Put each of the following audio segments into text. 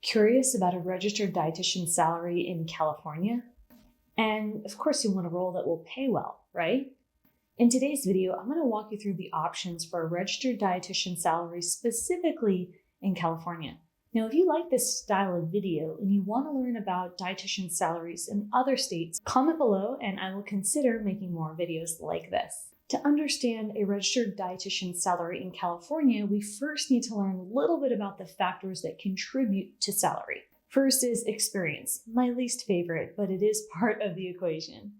Curious about a registered dietitian salary in California? And of course, you want a role that will pay well, right? In today's video, I'm going to walk you through the options for a registered dietitian salary specifically in California. Now, if you like this style of video and you want to learn about dietitian salaries in other states, comment below and I will consider making more videos like this. To understand a registered dietitian salary in California, we first need to learn a little bit about the factors that contribute to salary. First is experience, my least favorite, but it is part of the equation.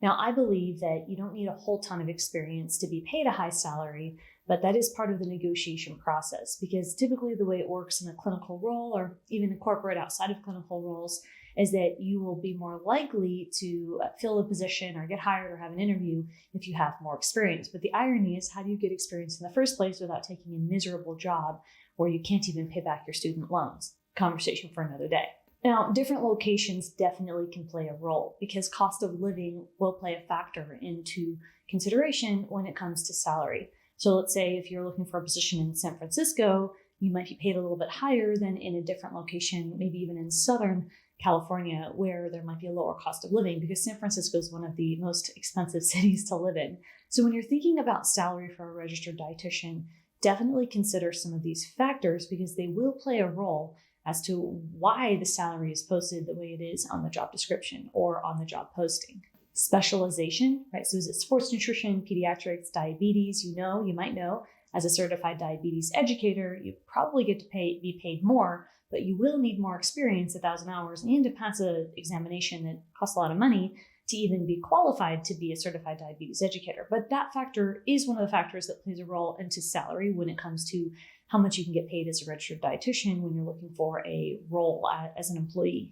Now, I believe that you don't need a whole ton of experience to be paid a high salary, but that is part of the negotiation process because typically the way it works in a clinical role or even in corporate outside of clinical roles is that you will be more likely to fill a position or get hired or have an interview if you have more experience. But the irony is, how do you get experience in the first place without taking a miserable job where you can't even pay back your student loans? Conversation for another day. Now, different locations definitely can play a role because cost of living will play a factor into consideration when it comes to salary. So let's say if you're looking for a position in San Francisco, you might be paid a little bit higher than in a different location, maybe even in Southern California, where there might be a lower cost of living because San Francisco is one of the most expensive cities to live in. So when you're thinking about salary for a registered dietitian, definitely consider some of these factors because they will play a role as to why the salary is posted the way it is on the job description or on the job posting. Specialization, right? So is it sports nutrition, pediatrics, diabetes? You might know, as a certified diabetes educator, you probably get to be paid more, but you will need more experience, 1,000 hours, and to pass an examination that costs a lot of money to even be qualified to be a certified diabetes educator. But that factor is one of the factors that plays a role into salary when it comes to how much you can get paid as a registered dietitian when you're looking for a role as an employee.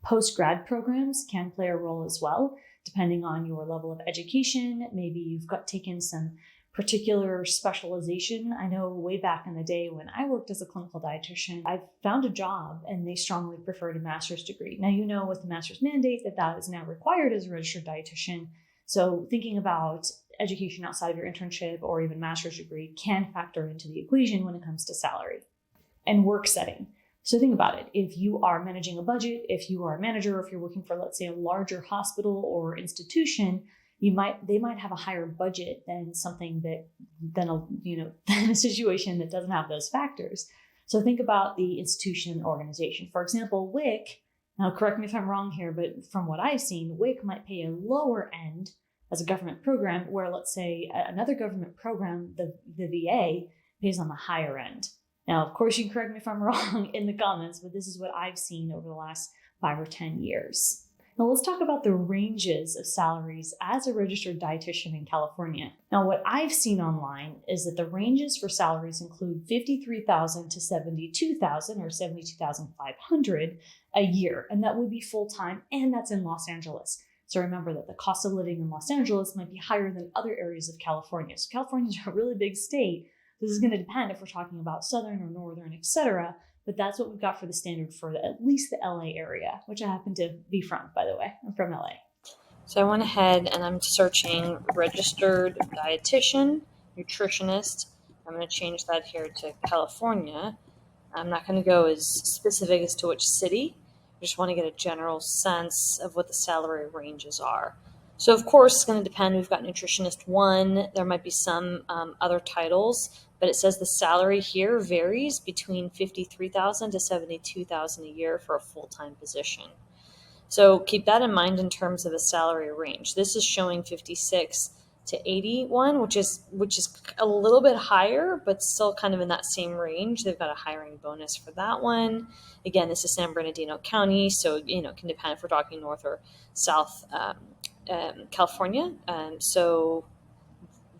Post-grad programs can play a role as well, depending on your level of education. Maybe you've taken some particular specialization. I know way back in the day when I worked as a clinical dietitian, I found a job and they strongly preferred a master's degree. Now, you know, with the master's mandate that is now required as a registered dietitian. So thinking about education outside of your internship or even master's degree can factor into the equation when it comes to salary. And work setting. So think about it. If you are managing a budget, if you are a manager, if you're working for, let's say, a larger hospital or institution, they might have a higher budget than than a situation that doesn't have those factors. So think about the institution and organization. For example, WIC, now correct me if I'm wrong here, but from what I've seen, WIC might pay a lower end as a government program, where let's say another government program, the VA, pays on the higher end. Now, of course, you can correct me if I'm wrong in the comments, but this is what I've seen over the last 5 or 10 years. Now, let's talk about the ranges of salaries as a registered dietitian in California. Now, what I've seen online is that the ranges for salaries include $53,000 to $72,000 or $72,500 a year, and that would be full-time, and that's in Los Angeles. So remember that the cost of living in Los Angeles might be higher than other areas of California. So California is a really big state. This is going to depend if we're talking about Southern or Northern, etc. But that's what we've got for the standard for at least the LA area, which I happen to be from, by the way. I'm from LA. So I went ahead and I'm searching registered dietitian, nutritionist. I'm going to change that here to California. I'm not going to go as specific as to which city. I just want to get a general sense of what the salary ranges are. So of course it's going to depend. We've got nutritionist 1. There might be some other titles, but it says the salary here varies between $53,000 to $72,000 a year for a full-time position. So keep that in mind in terms of a salary range. This is showing 56 to 81, which is a little bit higher, but still kind of in that same range. They've got a hiring bonus for that one. Again, this is San Bernardino County, so it can depend if we're talking North or South California. So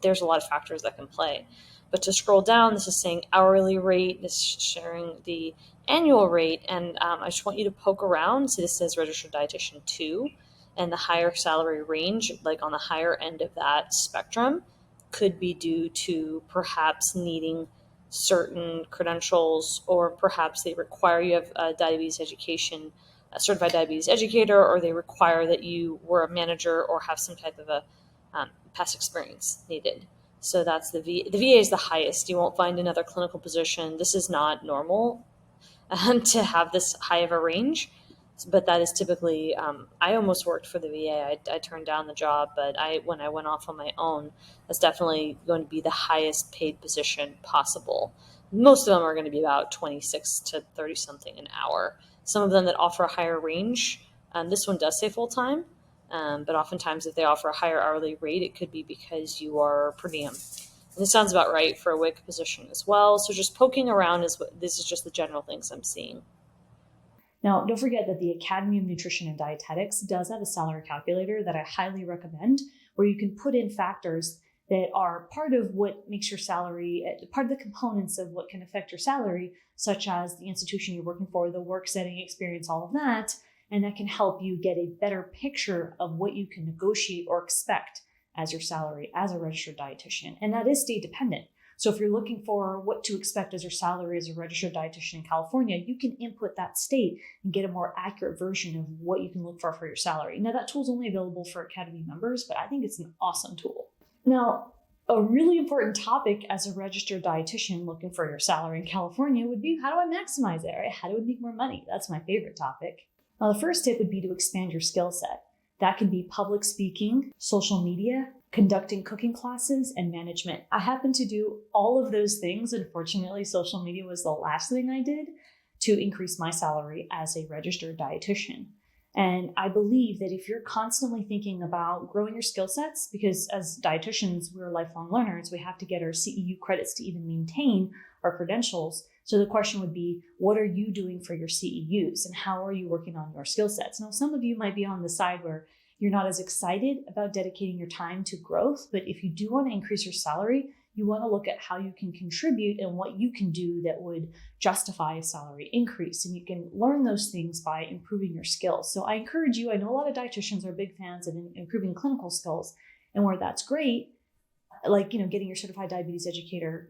there's a lot of factors that can play. But to scroll down, this is saying hourly rate. This is sharing the annual rate. And I just want you to poke around. So this says registered dietitian 2. And the higher salary range, like on the higher end of that spectrum, could be due to perhaps needing certain credentials, or perhaps they require you have a diabetes education, a certified diabetes educator, or they require that you were a manager or have some type of a past experience needed. So that's the VA is the highest. You won't find another clinical position. This is not normal. to have this high of a range. But that is typically, I almost worked for the VA. I turned down the job, but when I went off on my own, that's definitely going to be the highest paid position possible. Most of them are going to be about 26 to 30 something an hour. Some of them that offer a higher range. This one does say full time, but oftentimes if they offer a higher hourly rate, it could be because you are per diem. And this sounds about right for a WIC position as well. So just poking around this is just the general things I'm seeing. Now, don't forget that the Academy of Nutrition and Dietetics does have a salary calculator that I highly recommend, where you can put in factors that are part of what makes your salary, part of the components of what can affect your salary, such as the institution you're working for, the work setting experience, all of that. And that can help you get a better picture of what you can negotiate or expect as your salary as a registered dietitian. And that is state dependent. So if you're looking for what to expect as your salary as a registered dietitian in California, you can input that state and get a more accurate version of what you can look for your salary. Now, that tool is only available for Academy members, but I think it's an awesome tool. Now, a really important topic as a registered dietitian looking for your salary in California would be, how do I maximize it? Right? How do I make more money? That's my favorite topic. Now, the first tip would be to expand your skill set. That can be public speaking, social media, conducting cooking classes, and management. I happen to do all of those things. Unfortunately, social media was the last thing I did to increase my salary as a registered dietitian. And I believe that if you're constantly thinking about growing your skill sets, because as dietitians, we're lifelong learners, we have to get our CEU credits to even maintain our credentials. So the question would be, what are you doing for your CEUs and how are you working on your skill sets? Now, some of you might be on the side where you're not as excited about dedicating your time to growth, but if you do want to increase your salary, you want to look at how you can contribute and what you can do that would justify a salary increase. And you can learn those things by improving your skills. So I encourage you, I know a lot of dietitians are big fans of improving clinical skills, and where that's great, like, getting your certified diabetes educator,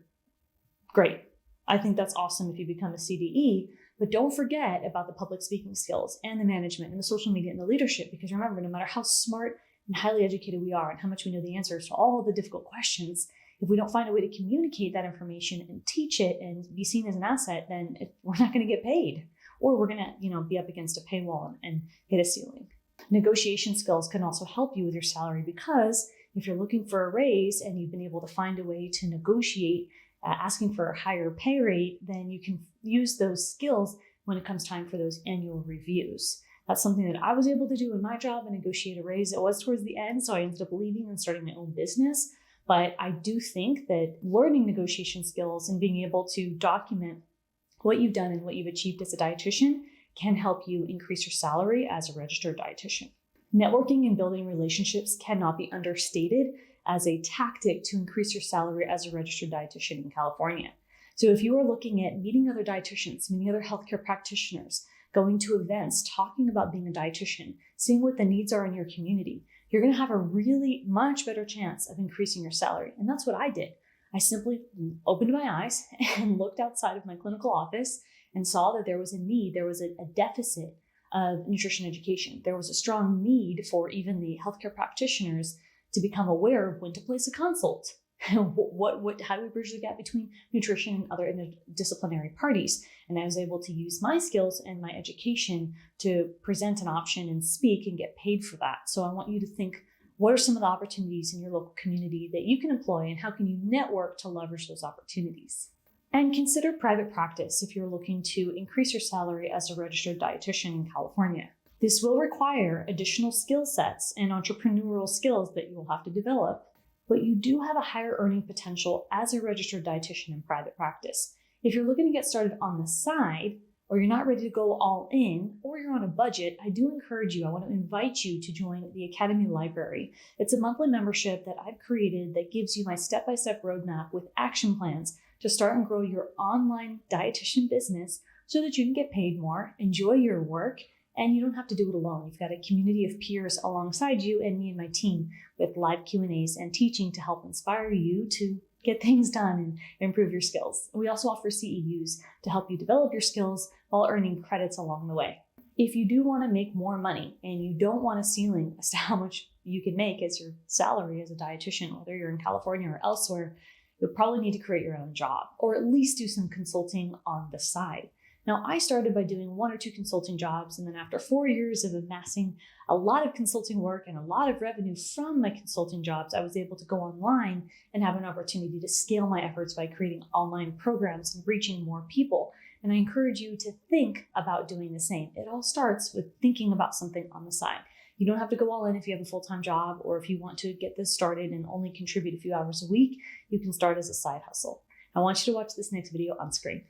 great. I think that's awesome if you become a CDE, but don't forget about the public speaking skills and the management and the social media and the leadership, because remember, no matter how smart and highly educated we are and how much we know the answers to all the difficult questions, if we don't find a way to communicate that information and teach it and be seen as an asset, then we're not going to get paid, or we're going to, be up against a paywall and hit a ceiling. Negotiation skills can also help you with your salary, because if you're looking for a raise and you've been able to find a way to negotiate asking for a higher pay rate, then you can use those skills when it comes time for those annual reviews. That's something that I was able to do in my job and negotiate a raise. It was towards the end, so I ended up leaving and starting my own business. But I do think that learning negotiation skills and being able to document what you've done and what you've achieved as a dietitian can help you increase your salary as a registered dietitian. Networking and building relationships cannot be understated as a tactic to increase your salary as a registered dietitian in California. So if you are looking at meeting other dietitians, meeting other healthcare practitioners, going to events, talking about being a dietitian, seeing what the needs are in your community, you're going to have a really much better chance of increasing your salary. And that's what I did. I simply opened my eyes and looked outside of my clinical office and saw that there was a need, there was a deficit of nutrition education. There was a strong need for even the healthcare practitioners to become aware of when to place a consult. How do we bridge the gap between nutrition and other interdisciplinary parties? And I was able to use my skills and my education to present an option and speak and get paid for that. So I want you to think, what are some of the opportunities in your local community that you can employ, and how can you network to leverage those opportunities? And consider private practice if you're looking to increase your salary as a registered dietitian in California. This will require additional skill sets and entrepreneurial skills that you will have to develop, but you do have a higher earning potential as a registered dietitian in private practice. If you're looking to get started on the side, or you're not ready to go all in, or you're on a budget, I do encourage you, I want to invite you to join the Academy Library. It's a monthly membership that I've created that gives you my step-by-step roadmap with action plans to start and grow your online dietitian business so that you can get paid more, enjoy your work, and you don't have to do it alone. You've got a community of peers alongside you and me and my team with live Q&As and teaching to help inspire you to get things done and improve your skills. We also offer CEUs to help you develop your skills while earning credits along the way. If you do want to make more money and you don't want a ceiling as to how much you can make as your salary as a dietitian, whether you're in California or elsewhere, you'll probably need to create your own job or at least do some consulting on the side. Now, I started by doing 1 or 2 consulting jobs, and then after 4 years of amassing a lot of consulting work and a lot of revenue from my consulting jobs, I was able to go online and have an opportunity to scale my efforts by creating online programs and reaching more people. And I encourage you to think about doing the same. It all starts with thinking about something on the side. You don't have to go all in if you have a full-time job, or if you want to get this started and only contribute a few hours a week, you can start as a side hustle. I want you to watch this next video on screen.